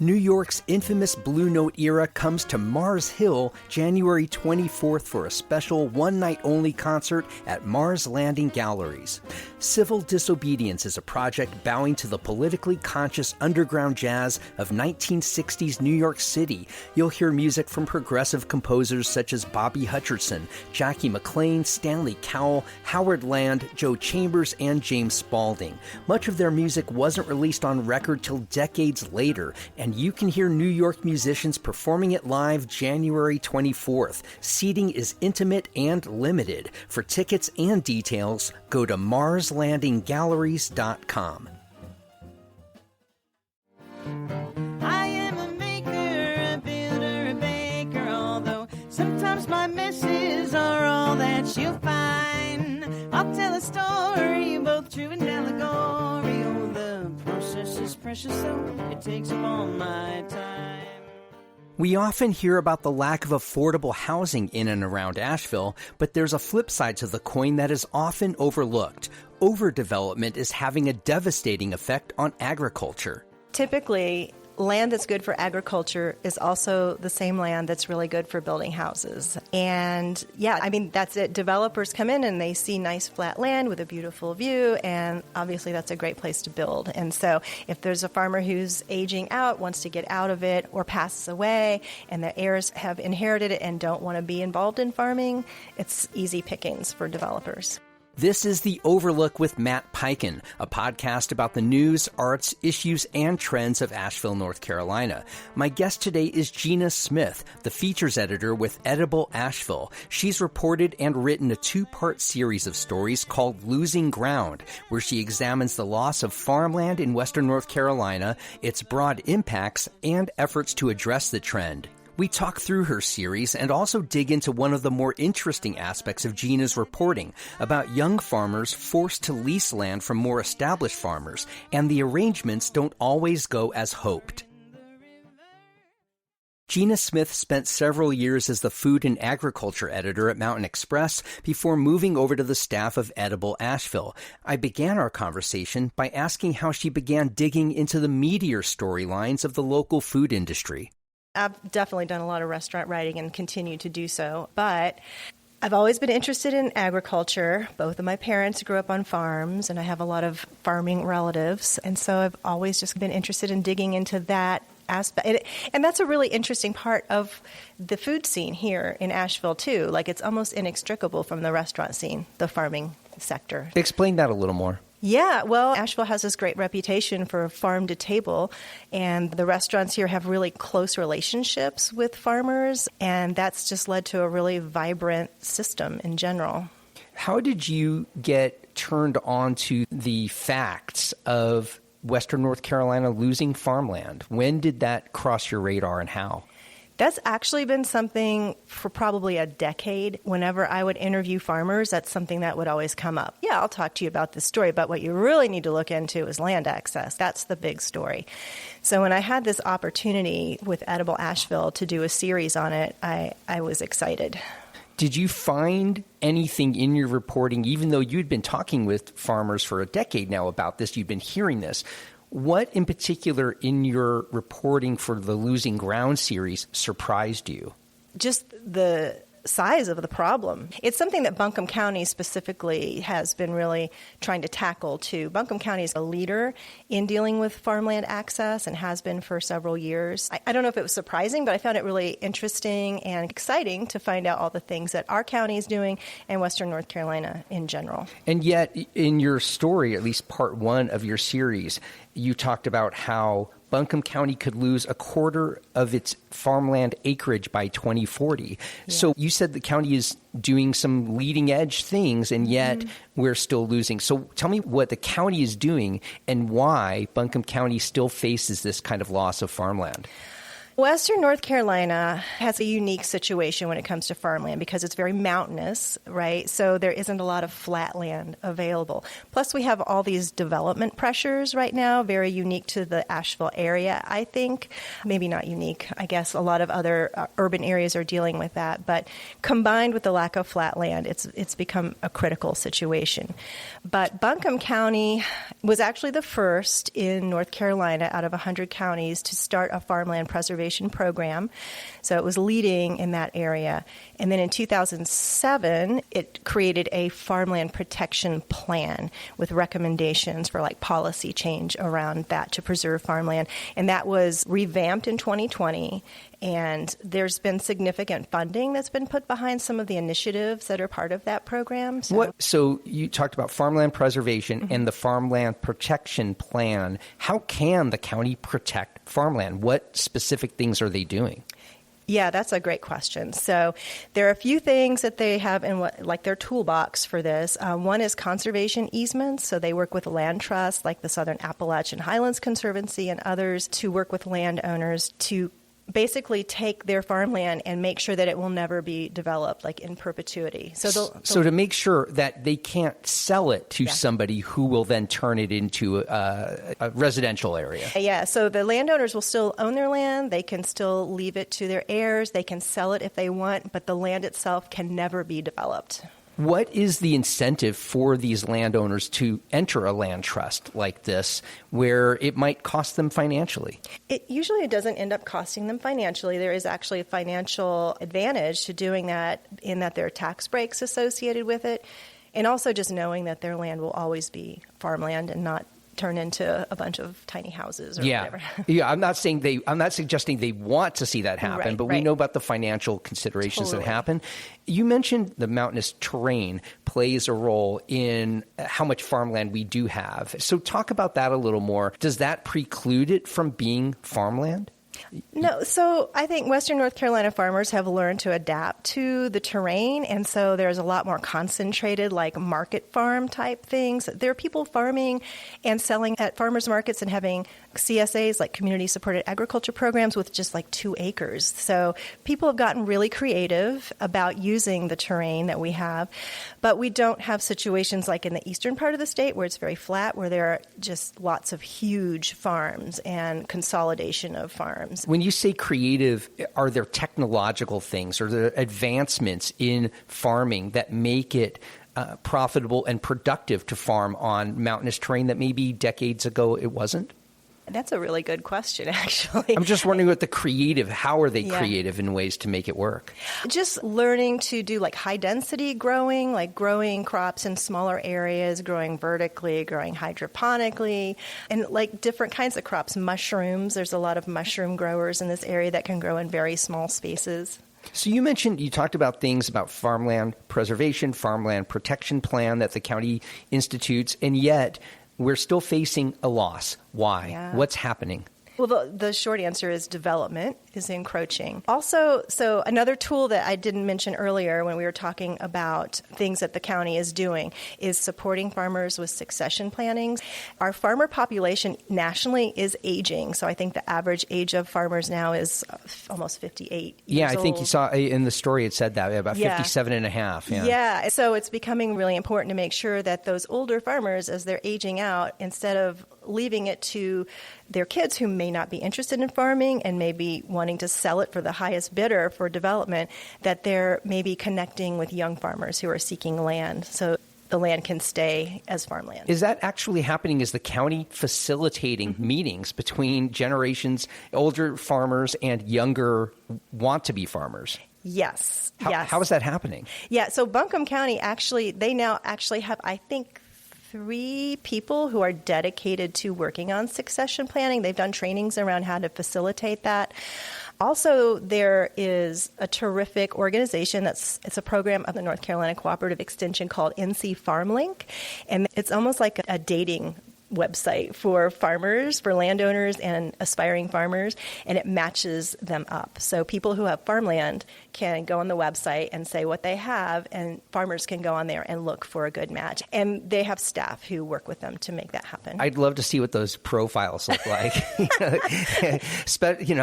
New York's infamous Blue Note era comes to Mars Hill January 24th for a special one-night-only concert at Mars Landing Galleries. Civil Disobedience is a project bowing to the politically conscious underground jazz of 1960s New York City. You'll hear music from progressive composers such as Bobby Hutcherson, Jackie McLean, Stanley Cowell, Howard Land, Joe Chambers, and James Spaulding. Much of their music wasn't released on record till decades later, and you can hear New York musicians performing it live January 24th. Seating is intimate and limited. For tickets and details, go to marslandinggalleries.com. I am a maker, a builder, a baker, although sometimes my messes are all that you'll find. I'll tell a story, both true and allegory. Oh, the process is precious, so it takes up all my time. We often hear about the lack of affordable housing in and around Asheville, but there's a flip side to the coin that is often overlooked. Overdevelopment is having a devastating effect on agriculture. Typically, land that's good for agriculture is also the same land that's really good for building houses. And yeah, I mean, that's it. Developers come in and they see nice flat land with a beautiful view, and obviously that's a great place to build. And so if there's a farmer who's aging out, wants to get out of it, or passes away, and the heirs have inherited it and don't want to be involved in farming, it's easy pickings for developers. This is The Overlook with Matt Peiken, a podcast about the news, arts, issues, and trends of Asheville, North Carolina. My guest today is Gina Smith, the features editor with Edible Asheville. She's reported and written a two-part series of stories called Losing Ground, where she examines the loss of farmland in Western North Carolina, its broad impacts, and efforts to address the trend. We talk through her series and also dig into one of the more interesting aspects of Gina's reporting about young farmers forced to lease land from more established farmers, and the arrangements don't always go as hoped. Gina Smith spent several years as the food and agriculture editor at Mountain Express before moving over to the staff of Edible Asheville. I began our conversation by asking how she began digging into the meatier storylines of the local food industry. I've definitely done a lot of restaurant writing and continue to do so, but I've always been interested in agriculture. Both of my parents grew up on farms, and I have a lot of farming relatives, and so I've always just been interested in digging into that aspect. And that's a really interesting part of the food scene here in Asheville, too. Like, it's almost inextricable from the restaurant scene, the farming sector. Explain that a little more. Yeah, well, Asheville has this great reputation for farm to table, and the restaurants here have really close relationships with farmers, and that's just led to a really vibrant system in general. How did you get turned on to the facts of Western North Carolina losing farmland? When did that cross your radar, and how? That's actually been something for probably a decade. Whenever I would interview farmers, that's something that would always come up. Yeah, I'll talk to you about this story, but what you really need to look into is land access. That's the big story. So when I had this opportunity with Edible Asheville to do a series on it, I was excited. Did you find anything in your reporting, even though you'd been talking with farmers for a decade now about this, you've been hearing this, what in particular in your reporting for the Losing Ground series surprised you? Just the size of the problem. It's something that Buncombe County specifically has been really trying to tackle too. Buncombe County is a leader in dealing with farmland access and has been for several years. I don't know if it was surprising, but I found it really interesting and exciting to find out all the things that our county is doing and Western North Carolina in general. And yet in your story, at least part one of your series, you talked about how Buncombe County could lose a quarter of its farmland acreage by 2040. Yeah. So you said the county is doing some leading edge things, and yet we're still losing. So tell me what the county is doing and why Buncombe County still faces this kind of loss of farmland. Western North Carolina has a unique situation when it comes to farmland because it's very mountainous, right? So there isn't a lot of flat land available. Plus, we have all these development pressures right now, very unique to the Asheville area, I think. Maybe not unique. I guess a lot of other urban areas are dealing with that. But combined with the lack of flat land, it's become a critical situation. But Buncombe County was actually the first in North Carolina out of 100 counties to start a farmland preservation program. So it was leading in that area. And then in 2007, it created a farmland protection plan with recommendations for like policy change around that to preserve farmland. And that was revamped in 2020. And there's been significant funding that's been put behind some of the initiatives that are part of that program. So you talked about farmland preservation and the farmland protection plan. How can the county protect farmland? What specific things are they doing? Yeah, that's a great question. So there are a few things that they have in their toolbox for this. One is conservation easements. So they work with land trusts like the Southern Appalachian Highlands Conservancy and others to work with landowners to basically take their farmland and make sure that it will never be developed, like in perpetuity. So to make sure that they can't sell it to somebody who will then turn it into a residential area. Yeah, so the landowners will still own their land. They can still leave it to their heirs. They can sell it if they want, but the land itself can never be developed. What is the incentive for these landowners to enter a land trust like this where it might cost them financially? It usually doesn't end up costing them financially. There is actually a financial advantage to doing that in that there are tax breaks associated with it, and also just knowing that their land will always be farmland and not turn into a bunch of tiny houses or whatever. Yeah, I'm not suggesting they want to see that happen, but we know about the financial considerations that happen. You mentioned the mountainous terrain plays a role in how much farmland we do have. So talk about that a little more. Does that preclude it from being farmland? No, so I think Western North Carolina farmers have learned to adapt to the terrain, and so there's a lot more concentrated, like market farm type things. There are people farming and selling at farmers markets and having CSAs, like community supported agriculture programs, with just like 2 acres. So people have gotten really creative about using the terrain that we have, but we don't have situations like in the eastern part of the state where it's very flat, where there are just lots of huge farms and consolidation of farms. When you say creative, are there technological things or there advancements in farming that make it profitable and productive to farm on mountainous terrain that maybe decades ago it wasn't? That's a really good question, actually. I'm just wondering how are they creative in ways to make it work? Just learning to do like high density growing, like growing crops in smaller areas, growing vertically, growing hydroponically, and like different kinds of crops. Mushrooms, there's a lot of mushroom growers in this area that can grow in very small spaces. So you talked about things about farmland preservation, farmland protection plan that the county institutes, and yet we're still facing a loss. Why? Yeah. What's happening? Well, the short answer is development is encroaching. Also, so another tool that I didn't mention earlier when we were talking about things that the county is doing is supporting farmers with succession planning. Our farmer population nationally is aging. So I think the average age of farmers now is almost 58 years old. I think you saw in the story it said that, about 57 and a half. Yeah, so it's becoming really important to make sure that those older farmers, as they're aging out, instead of leaving it to their kids who may not be interested in farming and maybe wanting to sell it for the highest bidder for development, that they're maybe connecting with young farmers who are seeking land so the land can stay as farmland. Is that actually happening? Is the county facilitating meetings between generations, older farmers and younger want-to-be farmers? Yes. How is that happening? Yeah, so Buncombe County they now have, I think, 3 people who are dedicated to working on succession planning. They've done trainings around how to facilitate that. Also, there is a terrific organization it's a program of the North Carolina Cooperative Extension called NC Farm Link, and it's almost like a dating website for farmers, for landowners and aspiring farmers, and it matches them up. So people who have farmland can go on the website and say what they have, and farmers can go on there and look for a good match. And they have staff who work with them to make that happen. I'd love to see what those profiles look like.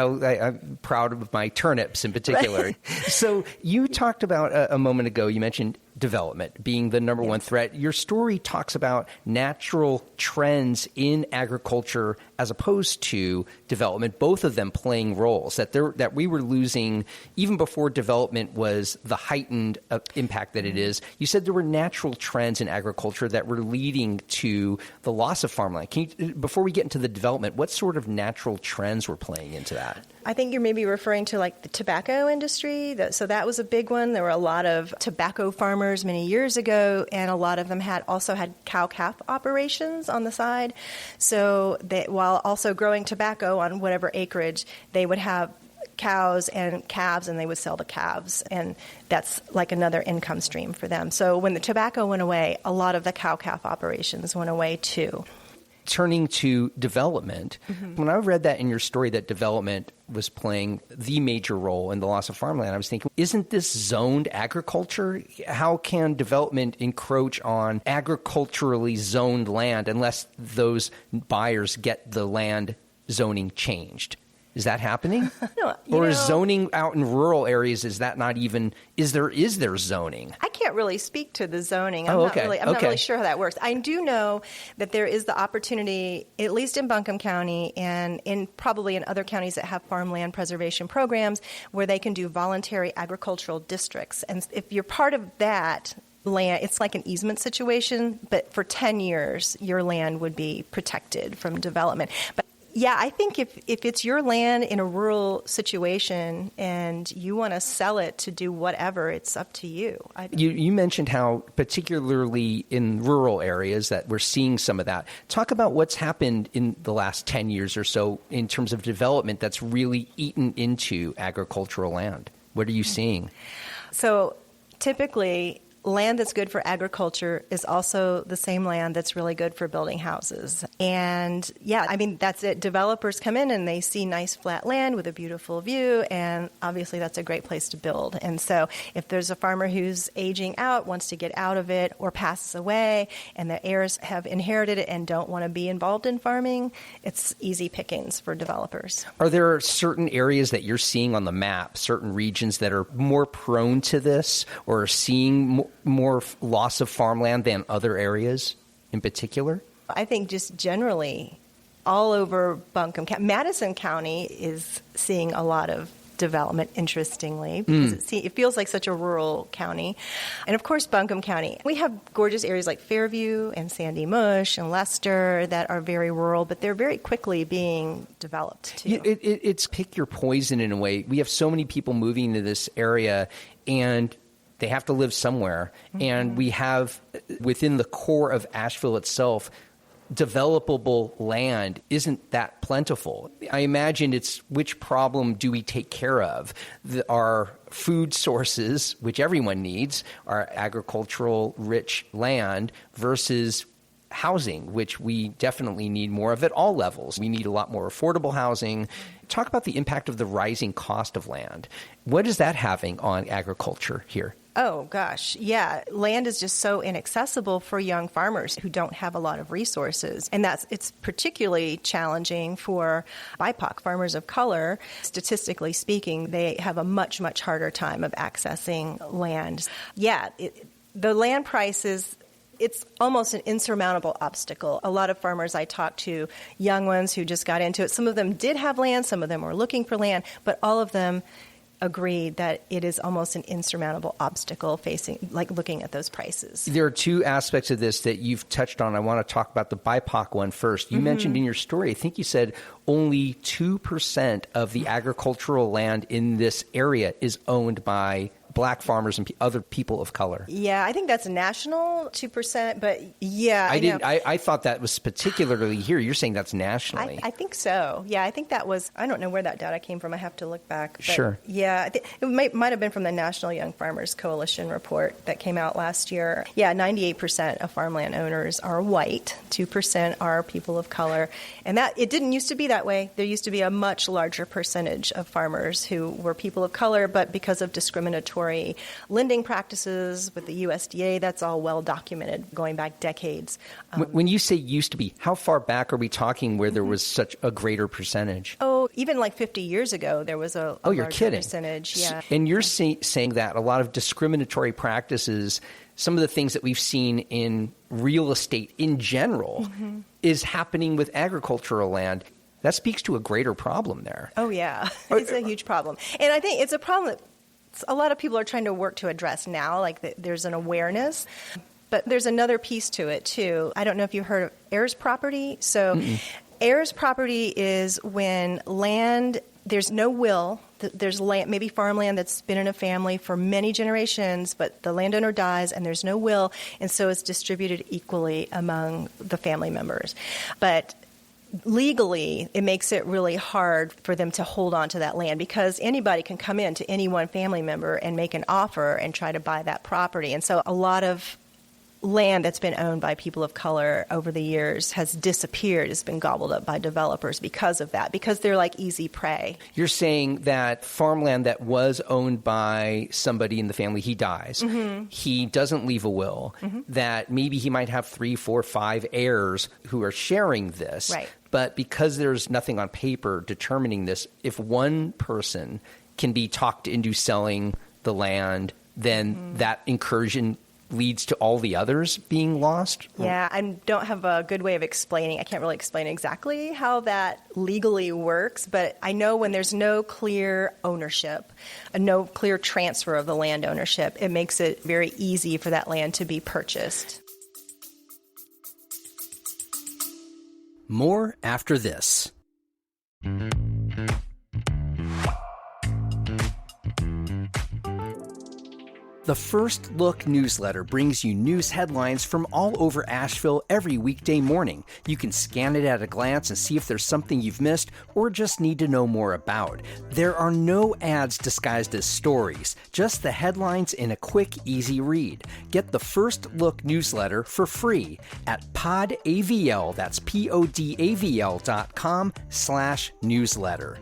I'm proud of my turnips in particular. Right. So you talked about a moment ago, you mentioned development being the number one threat. Your story talks about natural trends in agriculture as opposed to development, both of them playing roles, that we were losing even before development was the heightened impact that it is. You said there were natural trends in agriculture that were leading to the loss of farmland. Before we get into the development, what sort of natural trends were playing into that? I think you're maybe referring to like the tobacco industry. So that was a big one. There were a lot of tobacco farmers many years ago, and a lot of them had cow-calf operations on the side. So while also growing tobacco on whatever acreage, they would have cows and calves, and they would sell the calves. And that's like another income stream for them. So when the tobacco went away, a lot of the cow-calf operations went away too. Turning to development, when I read that in your story that development was playing the major role in the loss of farmland, I was thinking, isn't this zoned agriculture? How can development encroach on agriculturally zoned land unless those buyers get the land zoning changed? Is that happening? No, is zoning out in rural areas, is that not even, is there zoning? I can't really speak to the zoning. I'm not really sure how that works. I do know that there is the opportunity, at least in Buncombe County and probably in other counties that have farmland preservation programs, where they can do voluntary agricultural districts. And if you're part of that land, it's like an easement situation, but for 10 years, your land would be protected from development. But yeah, I think if it's your land in a rural situation and you want to sell it to do whatever, it's up to you. You mentioned how particularly in rural areas that we're seeing some of that. Talk about what's happened in the last 10 years or so in terms of development that's really eaten into agricultural land. What are you seeing? So typically, land that's good for agriculture is also the same land that's really good for building houses. And yeah, I mean, that's it. Developers come in and they see nice flat land with a beautiful view, and obviously that's a great place to build. And so if there's a farmer who's aging out, wants to get out of it, or passes away, and the heirs have inherited it and don't want to be involved in farming, it's easy pickings for developers. Are there certain areas that you're seeing on the map, certain regions that are more prone to this or are seeing more loss of farmland than other areas in particular? I think just generally all over Buncombe County. Madison County is seeing a lot of development, interestingly, because it feels like such a rural county. And of course, Buncombe County. We have gorgeous areas like Fairview and Sandy Mush and Leicester that are very rural, but they're very quickly being developed too. It's pick your poison in a way. We have so many people moving to this area, and they have to live somewhere. And we have, within the core of Asheville itself, developable land isn't that plentiful. I imagine it's which problem do we take care of? Our food sources, which everyone needs, our agricultural rich land versus housing, which we definitely need more of at all levels. We need a lot more affordable housing. Talk about the impact of the rising cost of land. What is that having on agriculture here? Oh, gosh. Yeah. Land is just so inaccessible for young farmers who don't have a lot of resources. And it's particularly challenging for BIPOC farmers of color. Statistically speaking, they have a much, much harder time of accessing land. Yeah. The land prices, it's almost an insurmountable obstacle. A lot of farmers I talk to, young ones who just got into it, some of them did have land, some of them were looking for land, but all of them agreed that it is almost an insurmountable obstacle looking at those prices. There are two aspects of this that you've touched on. I want to talk about the BIPOC one first. You mentioned in your story, I think you said only 2% of the agricultural land in this area is owned by black farmers and other people of color? Yeah, I think that's national, 2%, but yeah. I thought that was particularly here. You're saying that's nationally. I think so. Yeah, I think that was, I don't know where that data came from. I have to look back. But sure. Yeah, it might have been from the National Young Farmers Coalition report that came out last year. Yeah, 98% of farmland owners are white, 2% are people of color. And that it didn't used to be that way. There used to be a much larger percentage of farmers who were people of color, but because of discriminatory lending practices with the USDA, that's all well documented going back decades. When you say used to be, how far back are we talking where there was such a greater percentage? Oh, even like 50 years ago, there was a you're kidding. Percentage. Yeah. And you're saying that a lot of discriminatory practices, some of the things that we've seen in real estate in general, is happening with agricultural land. That speaks to a greater problem there. Oh, yeah. It's a huge problem. And I think it's a problem that a lot of people are trying to work to address now, like there's an awareness. But there's another piece to it, too. I don't know if you heard of heirs property. So heirs property is when land, there's no will. There's land, maybe farmland that's been in a family for many generations, but the landowner dies and there's no will, and so it's distributed equally among the family members. But legally, it makes it really hard for them to hold on to that land because anybody can come in to any one family member and make an offer and try to buy that property. And so a lot of land that's been owned by people of color over the years has disappeared, has been gobbled up by developers because of that, because they're like easy prey. You're saying that farmland that was owned by somebody in the family, he dies, he doesn't leave a will, that maybe he might have 3, 4, 5 heirs who are sharing this. Right. But because there's nothing on paper determining this, if one person can be talked into selling the land, then that incursion leads to all the others being lost? Yeah, I don't have a good way of explaining. I can't really explain exactly how that legally works, but I know when there's no clear ownership, no clear transfer of the land ownership, it makes it very easy for that land to be purchased. More after this. The First Look newsletter brings you news headlines from all over Asheville every weekday morning. You can scan it at a glance and see if there's something you've missed or just need to know more about. There are no ads disguised as stories, just the headlines in a quick, easy read. Get the First Look newsletter for free at podavl, that's podavl.com/newsletter.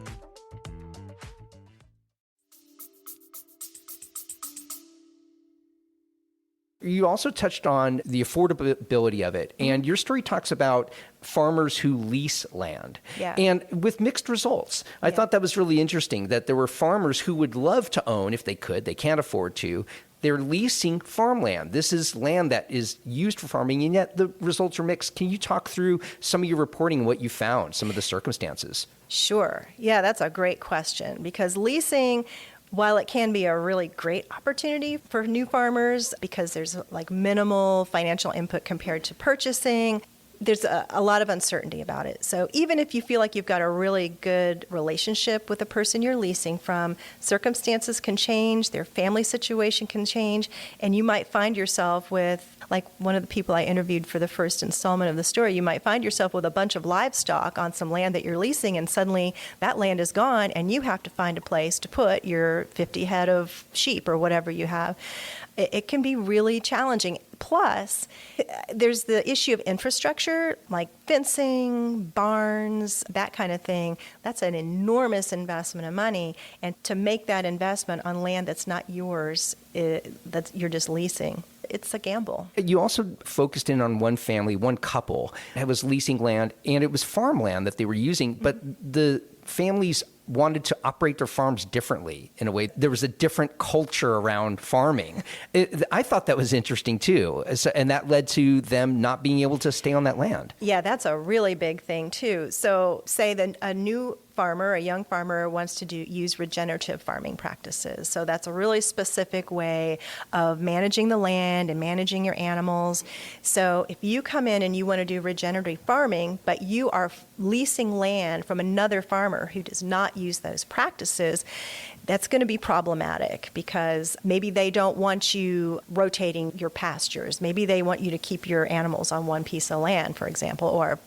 You also touched on the affordability of it, and your story talks about farmers who lease land, and with mixed results. I thought that was really interesting, that there were farmers who would love to own if they could, they can't afford to. They're leasing farmland. This is land that is used for farming, and yet the results are mixed. Can you talk through some of your reporting, what you found, some of the circumstances? Sure. Yeah, that's a great question, because leasing, while it can be a really great opportunity for new farmers because there's like minimal financial input compared to purchasing, there's a lot of uncertainty about it. So even if you feel like you've got a really good relationship with the person you're leasing from, circumstances can change, their family situation can change, and you might find yourself with, like one of the people I interviewed for the first installment of the story, you might find yourself with a bunch of livestock on some land that you're leasing, and suddenly that land is gone, and you have to find a place to put your 50 head of sheep or whatever you have. It can be really challenging. Plus, there's the issue of infrastructure, like fencing, barns, that kind of thing. That's an enormous investment of money. And to make that investment on land that's not yours, that you're just leasing, it's a gamble. You also focused in on one family, one couple that was leasing land, and it was farmland that they were using, but the families wanted to operate their farms differently in a way. There was a different culture around farming. I thought that was interesting too. And that led to them not being able to stay on that land. Yeah, that's a really big thing too. So say that a new farmer, a young farmer, wants to use regenerative farming practices. So that's a really specific way of managing the land and managing your animals. So if you come in and you want to do regenerative farming, but you are leasing land from another farmer who does not use those practices, that's going to be problematic because maybe they don't want you rotating your pastures. Maybe they want you to keep your animals on one piece of land, for example, or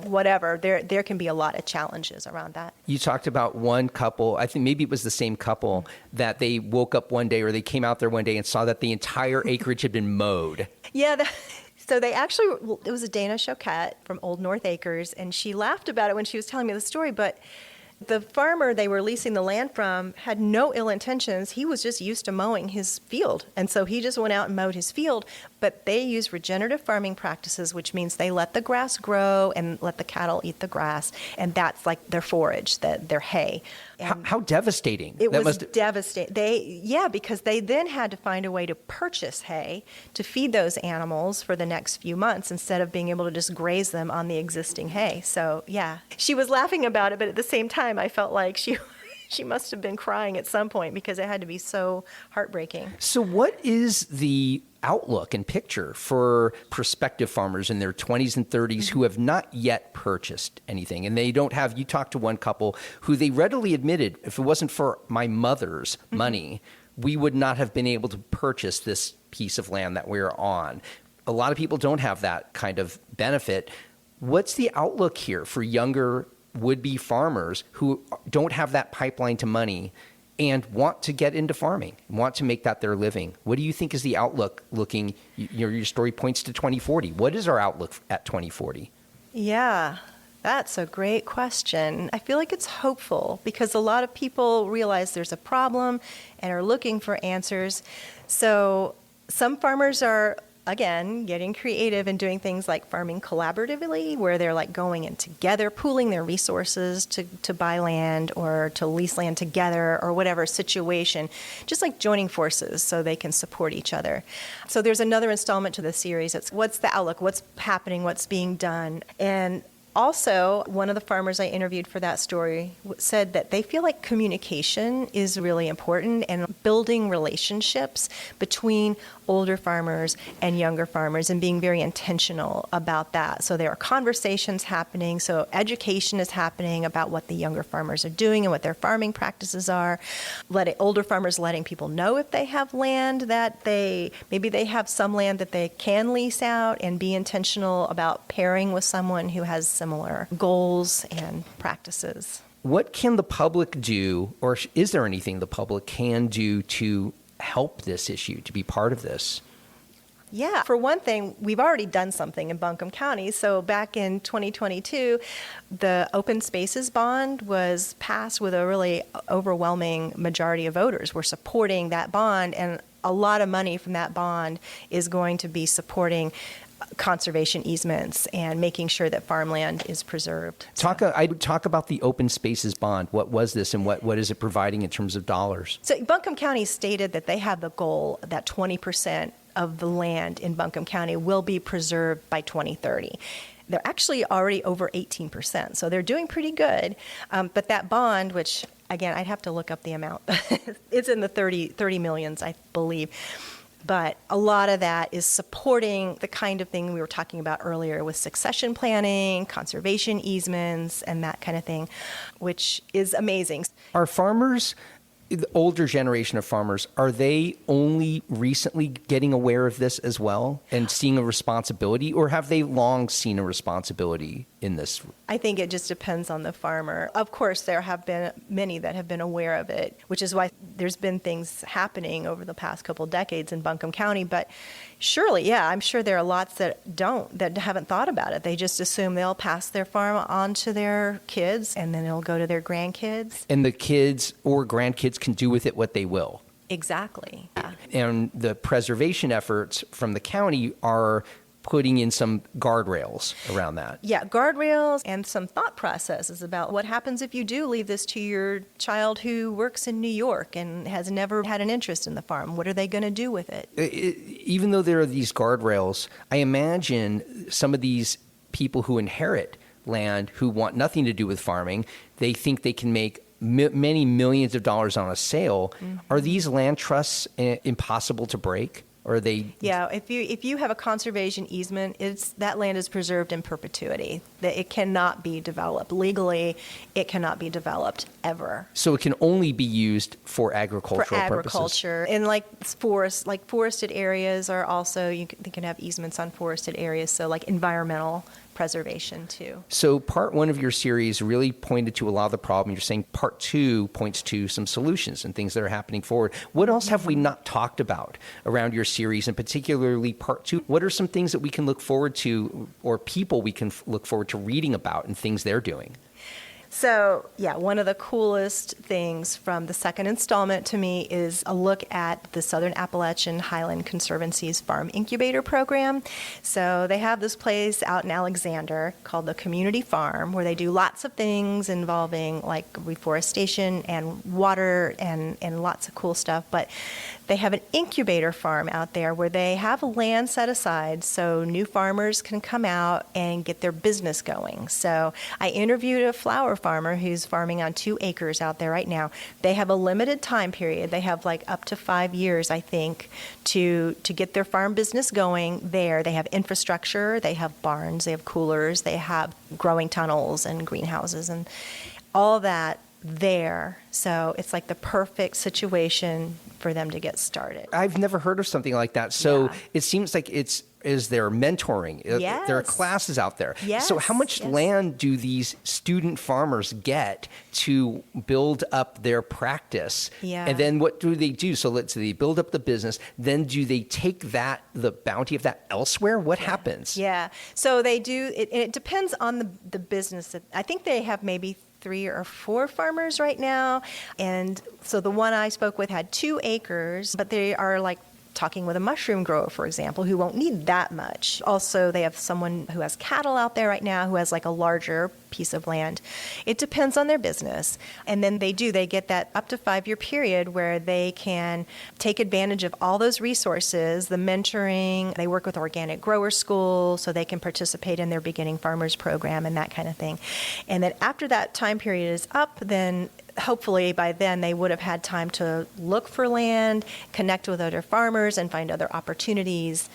whatever. There can be a lot of challenges around that. You talked about one couple, I think maybe it was the same couple, that they woke up one day or they came out there one day and saw that the entire acreage had been mowed. Yeah, so they actually, it was a Danish Choquette from Old North Acres, and she laughed about it when she was telling me the story, but the farmer they were leasing the land from had no ill intentions. He was just used to mowing his field. And so he just went out and mowed his field. But they use regenerative farming practices, which means they let the grass grow and let the cattle eat the grass. And that's like their forage, their hay. How devastating. It was devastating. Because they then had to find a way to purchase hay to feed those animals for the next few months instead of being able to just graze them on the existing hay. So, yeah, she was laughing about it, but at the same time, I felt like she must have been crying at some point because it had to be so heartbreaking. So what is the outlook and picture for prospective farmers in their 20s and 30s who have not yet purchased anything? And they don't have, you talked to one couple who they readily admitted, if it wasn't for my mother's money, we would not have been able to purchase this piece of land that we're on. A lot of people don't have that kind of benefit. What's the outlook here for younger would-be farmers who don't have that pipeline to money and want to get into farming, want to make that their living? What do you think is the outlook looking? Your story points to 2040. What is our outlook at 2040? Yeah, that's a great question. I feel like it's hopeful because a lot of people realize there's a problem and are looking for answers. So some farmers are, again, getting creative and doing things like farming collaboratively, where they're like going in together, pooling their resources to buy land or to lease land together or whatever situation, just like joining forces so they can support each other. So there's another installment to the series. It's what's the outlook, what's happening, what's being done. And also, one of the farmers I interviewed for that story said that they feel like communication is really important and building relationships between older farmers and younger farmers and being very intentional about that. So there are conversations happening. So education is happening about what the younger farmers are doing and what their farming practices are. Older farmers letting people know if they have land that maybe they have some land that they can lease out, and be intentional about pairing with someone who has similar goals and practices. What can the public do, or is there anything the public can do to help this issue, to be part of this? Yeah, for one thing, we've already done something in Buncombe County. So back in 2022, the open spaces bond was passed with a really overwhelming majority of voters were supporting that bond, and a lot of money from that bond is going to be supporting conservation easements and making sure that farmland is preserved. I would talk about the open spaces bond. What was this, and what is it providing in terms of dollars? So Buncombe County stated that they have the goal that 20% of the land in Buncombe County will be preserved by 2030. They're actually already over 18%, so they're doing pretty good. But that bond, which, again, I'd have to look up the amount. It's in the 30 millions, I believe. But a lot of that is supporting the kind of thing we were talking about earlier with succession planning, conservation easements, and that kind of thing, which is amazing. Are farmers, the older generation of farmers, are they only recently getting aware of this as well and seeing a responsibility, or have they long seen a responsibility in this? I think it just depends on the farmer. Of course, there have been many that have been aware of it, which is why there's been things happening over the past couple decades in Buncombe County. But surely, yeah, I'm sure there are lots that haven't thought about it. They just assume they'll pass their farm on to their kids, and then it'll go to their grandkids. And the kids or grandkids can do with it what they will. Exactly. Yeah. And the preservation efforts from the county are putting in some guardrails around that. Yeah, guardrails and some thought processes about what happens if you do leave this to your child who works in New York and has never had an interest in the farm. What are they going to do with it? Even though there are these guardrails, I imagine some of these people who inherit land who want nothing to do with farming. They think they can make many millions of dollars on a sale. Mm-hmm. Are these land trusts impossible to break? Or are they? Yeah, if you have a conservation easement, that land is preserved in perpetuity. That it cannot be developed legally. It cannot be developed ever. So it can only be used for agricultural purposes. For agriculture, and forested areas are also they can have easements on forested areas. So like environmental preservation too. So part 1 of your series really pointed to a lot of the problem. You're saying part 2 points to some solutions and things that are happening forward. What else have we not talked about around your series, and particularly part 2? What are some things that we can look forward to, or people we can look forward to reading about and things they're doing? So, yeah, one of the coolest things from the second installment to me is a look at the Southern Appalachian Highland Conservancy's Farm Incubator Program. So they have this place out in Alexander called the Community Farm, where they do lots of things involving like reforestation and water and lots of cool stuff. But they have an incubator farm out there where they have land set aside so new farmers can come out and get their business going. So I interviewed a flower farmer who's farming on 2 acres out there right now. They have a limited time period. They have like up to 5 years, I think, to get their farm business going there. They have infrastructure, they have barns, they have coolers, they have growing tunnels and greenhouses and all that there. So it's like the perfect situation for them to get started. I've never heard of something like that. So Yeah. It seems like is there mentoring? Yes. There are classes out there. Yes. So how much land do these student farmers get to build up their practice? Yeah. And then what do they do? So let's say they build up the business. Then do they take the bounty of that elsewhere? What happens? Yeah. So they do, it depends on the business. I think they have maybe 3 or 4 farmers right now. And so the one I spoke with had 2 acres, but they are like talking with a mushroom grower, for example, who won't need that much. Also, they have someone who has cattle out there right now who has like a larger piece of land. It depends on their business. And then they get that up to 5-year period where they can take advantage of all those resources, the mentoring. They work with organic grower school so they can participate in their beginning farmers program and that kind of thing. And then after that time period is up, then hopefully by then they would have had time to look for land, connect with other farmers, and find other opportunities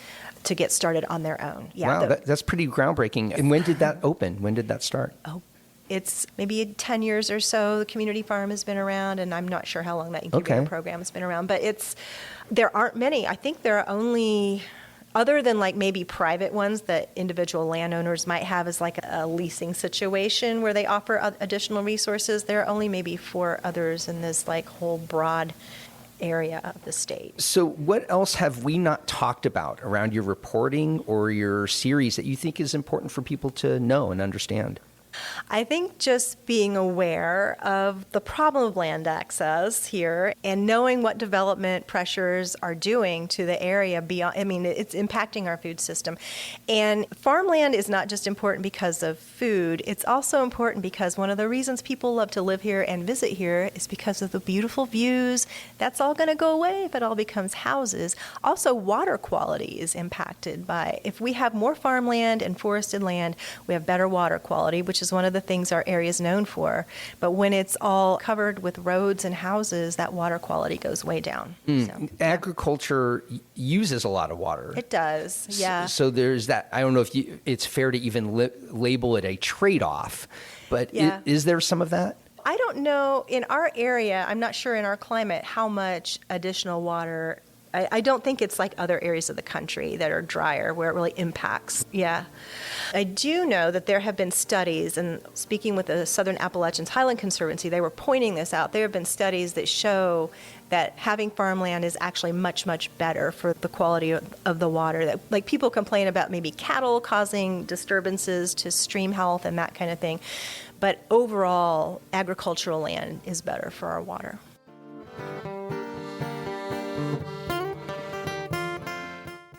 to get started on their own. Yeah, wow, that's pretty groundbreaking. And when did that open? When did that start? Oh, it's maybe 10 years or so. The community farm has been around, and I'm not sure how long that incubator program has been around. But there aren't many. I think there are only, other than like maybe private ones that individual landowners might have as like a leasing situation where they offer additional resources, there are only maybe 4 others in this like whole broad area of the state. So what else have we not talked about around your reporting or your series that you think is important for people to know and understand? I think just being aware of the problem of land access here and knowing what development pressures are doing to the area beyond, it's impacting our food system. And farmland is not just important because of food, it's also important because one of the reasons people love to live here and visit here is because of the beautiful views. That's all going to go away if it all becomes houses. Also, water quality is impacted by, if we have more farmland and forested land, we have better water quality, which is one of the things our area is known for. But when it's all covered with roads and houses, that water quality goes way down. So, Agriculture uses a lot of water. It does, yeah. So there's that. I don't know if it's fair to even label it a trade-off, but is there some of that? I don't know. In our area, I'm not sure in our climate how much additional water. I don't think it's like other areas of the country that are drier where it really impacts. Yeah. I do know that there have been studies, and speaking with the Southern Appalachian Highland Conservancy, they were pointing this out. There have been studies that show that having farmland is actually much, much better for the quality of the water. That, like, people complain about maybe cattle causing disturbances to stream health and that kind of thing. But overall, agricultural land is better for our water.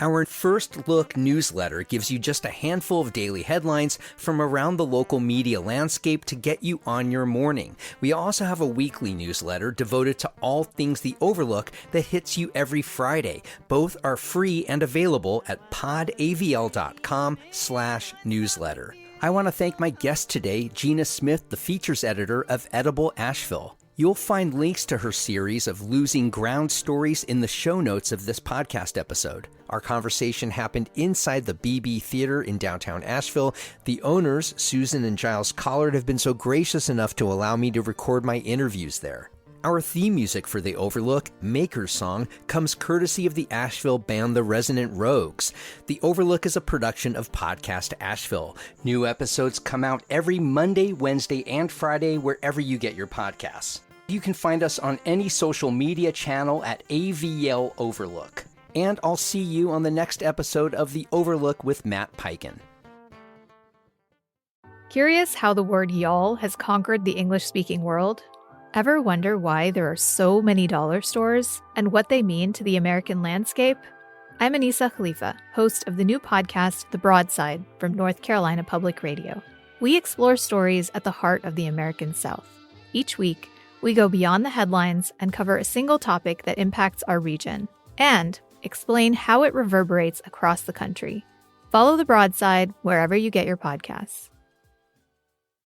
Our First Look newsletter gives you just a handful of daily headlines from around the local media landscape to get you on your morning. We also have a weekly newsletter devoted to all things the Overlook that hits you every Friday. Both are free and available at podavl.com/newsletter. I want to thank my guest today, Gina Smith, the features editor of Edible Asheville. You'll find links to her series of losing ground stories in the show notes of this podcast episode. Our conversation happened inside the BB Theater in downtown Asheville. The owners, Susan and Giles Collard, have been so gracious enough to allow me to record my interviews there. Our theme music for The Overlook, Maker's Song, comes courtesy of the Asheville band The Resonant Rogues. The Overlook is a production of Podcast Asheville. New episodes come out every Monday, Wednesday, and Friday wherever you get your podcasts. You can find us on any social media channel at AVL Overlook. And I'll see you on the next episode of The Overlook with Matt Peiken. Curious how the word y'all has conquered the English-speaking world? Ever wonder why there are so many dollar stores and what they mean to the American landscape? I'm Anissa Khalifa, host of the new podcast, The Broadside, from North Carolina Public Radio. We explore stories at the heart of the American South. Each week, we go beyond the headlines and cover a single topic that impacts our region and explain how it reverberates across the country. Follow The Broadside wherever you get your podcasts.